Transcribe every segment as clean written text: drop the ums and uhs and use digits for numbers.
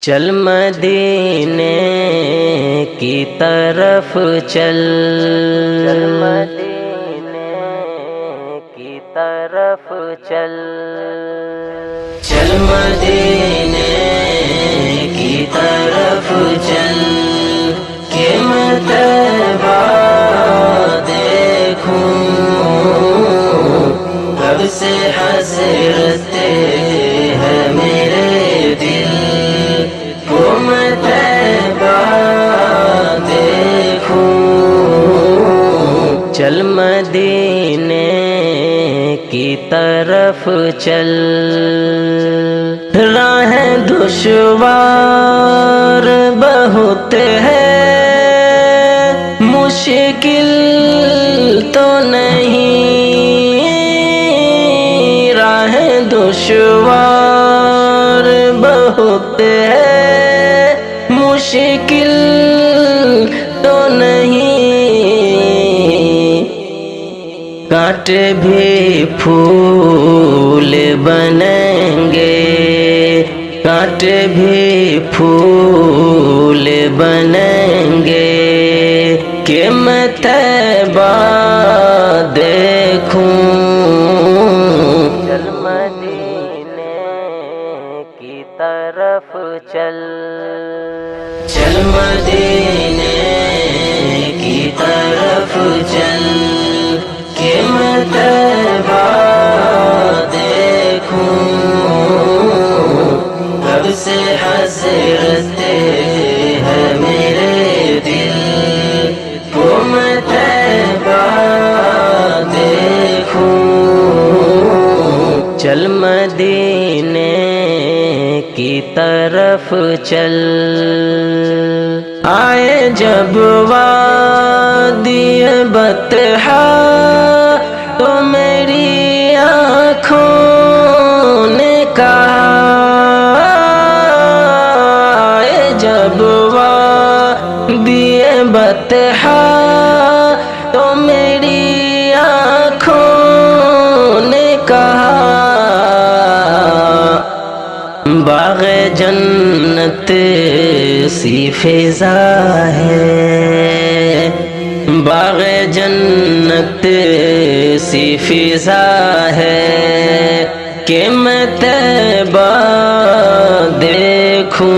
چل مدینے کی طرف چل، چل مدینے کی طرف چل، چل مدینے کی طرف چل کہ میں طیبہ دیکھوں، کب سے حسرت ہے میرے دل کو میں طیبہ دیکھوں۔ چل مدینے کی طرف چل، راہیں دشوار بہت ہے، مشکل تو نہیں، راہیں دشوار بہت ہے، مشکل تو نہیں، کانٹے بھی پھول بنیں گے، کانٹے بھی پھول بنیں گے کہ میں طیبہ دیکھوں۔ چل مدینے کی طرف چل، چل مدینے کی طرف چل کہ میں طیبہ دیکھوں، کب سے حسرت ہے میرے دل کو میں طیبہ دیکھوں۔ چل مدینے کی طرف چل، آئے جب وادی بطحا تو میری آنکھوں نے کہا، آئے جب وادی بطحا تو میری آنکھوں نے کہا، باغ جنت سی فضا ہے، باغ جنت سی فضا ہے کہ میں طیبہ دیکھوں۔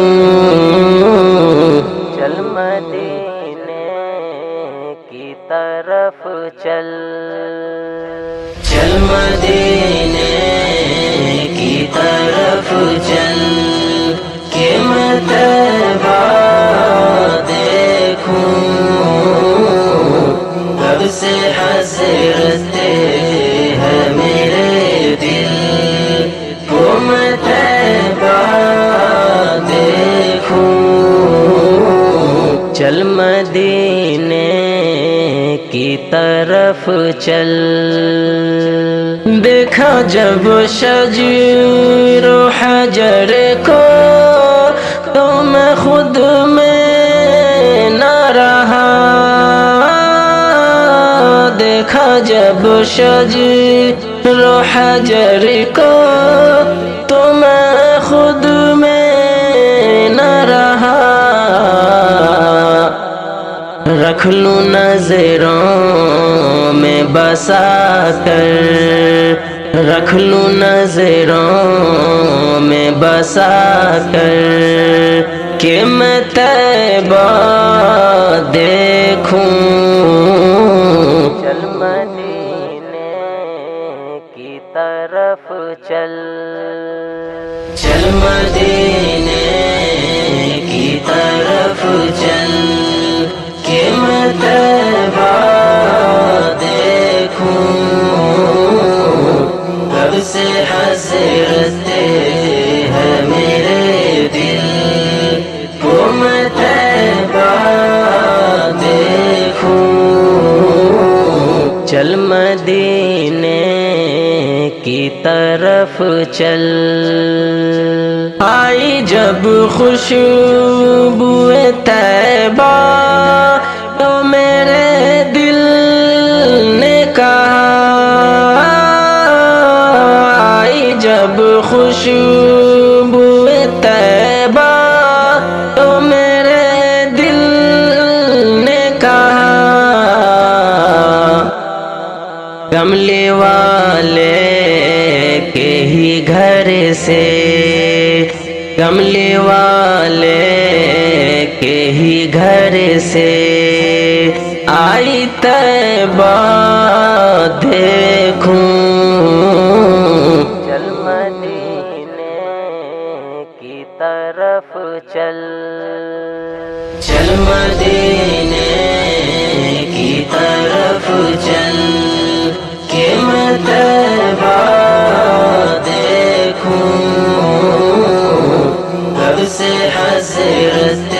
چل مدینے کی طرف چل، چل مدینے کی طرف چل کہ میں طیبہ دیکھوں، کب سے حسرت ہے میرے دل کو میں طیبہ دیکھوں۔ چل مدینے کی طرف چل، دیکھا جب شجر و حجر کو تو میں خود میں نہ رہا، دیکھا جب شجر و حجر کو تو میں خود میں نہ رہا، رکھ لوں نظروں میں بسا کر، رکھ لوں نظروں میں بسا کر کہ میں طیبہ دیکھوں۔ چل مدینے کی طرف چل، چل مدینے کی طرف چل کہ میں طیبہ دیکھوں، کب سے حسرت ہے میرے دل کو میں طیبہ دیکھوں۔ چل مدینے کی طرف چل، آئی جب خوشبو طیبہ تو میرے دل نے کہا، آئی جب خوشبو طیبہ کملی والے کے ہی گھر سے، کملی والے کے ہی گھر سے آئی طیبہ دیکھوں، چل مدینے کی طرف چل، چل مدینے کی طرف چل کہ میں طیبہ دیکھوں، کب سے حسرت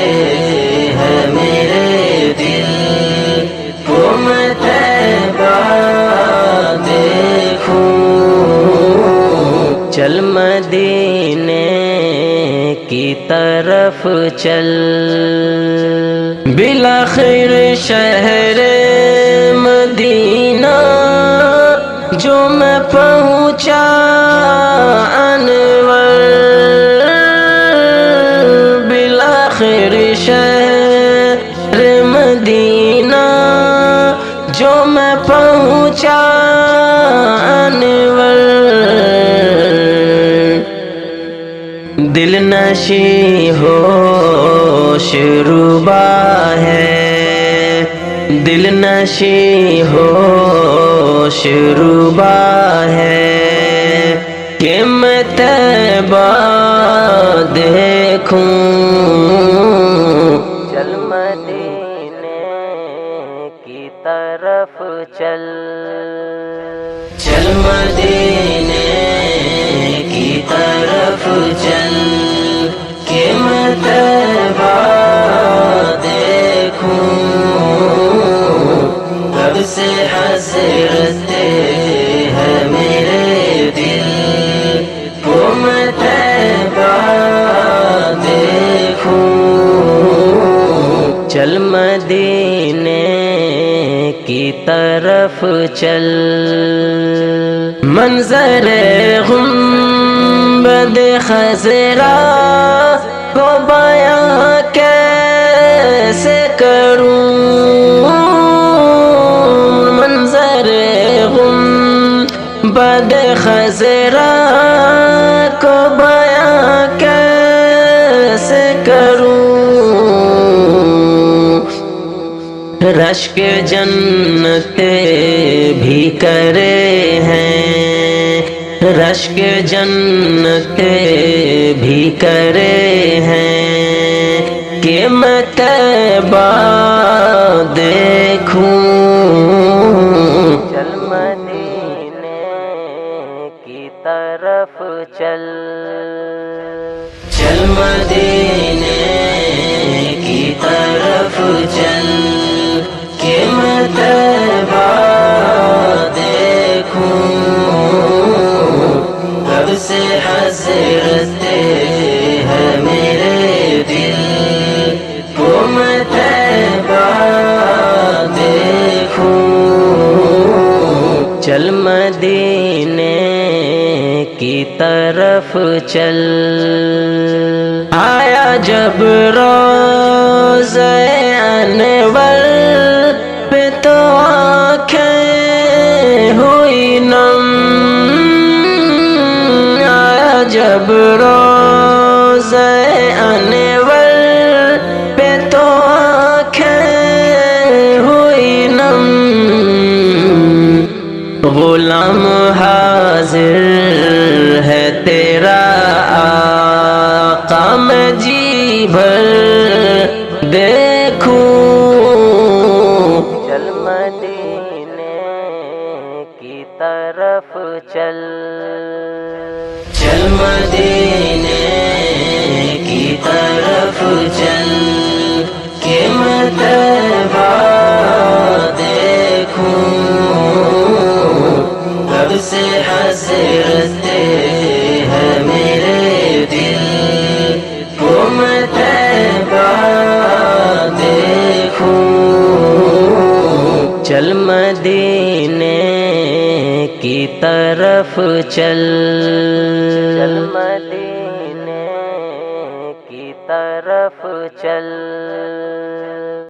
ہے میرے دل کو میں طیبہ دیکھوں، چل مدینے کی طرف چل، بالآخر شہر مدینہ جو میں پہنچا انور، بالآخر شہر مدینہ جو میں پہنچا انور، دل نشی ہوش ربا ہے، دل نشی ہوش ربا ہے کہ میں طیبہ دیکھوں، چل مدینے کی طرف چل، چل مدینے کی طرف چل کہ میں طیبہ دیکھوں، کب سے حسرت ہے میرے دل کو میں طیبہ دیکھوں، چل مدینے کی طرف چل، منظر گنبد خضرا کو بیاں کیسے کروں، منظر گنبد خضرا کو بیاں کیسے کروں، رشک جنت بھی کرے ہیں، رشک جنت بھی کرے ہیں کہ میں طیبہ دیکھوں، چل مدینے کی طرف چل، چل مدینے کی طرف چل کہ میں طیبہ دیکھوں، کب سے حسرت ہے میرے دل کو میں طیبہ دیکھوں، چل مدینے کی طرف چل، آیا جب روضہ انور پہ تو آنکھیں ہوئی نم، آیا جب روضہ انور پہ تو آنکھیں ہوئی نم، غلام حاضر ہے تیرا آقا میں جی بھر دیکھوں، چل مدینے کی طرف چل، چل مدینے کی طرف چل کہ میں طیبہ دیکھوں، کب سے حسرت ہے میرے دل کو میں طیبہ دیکھوں، چل مدینے کی طرف چل، چل مدینے کی طرف چل۔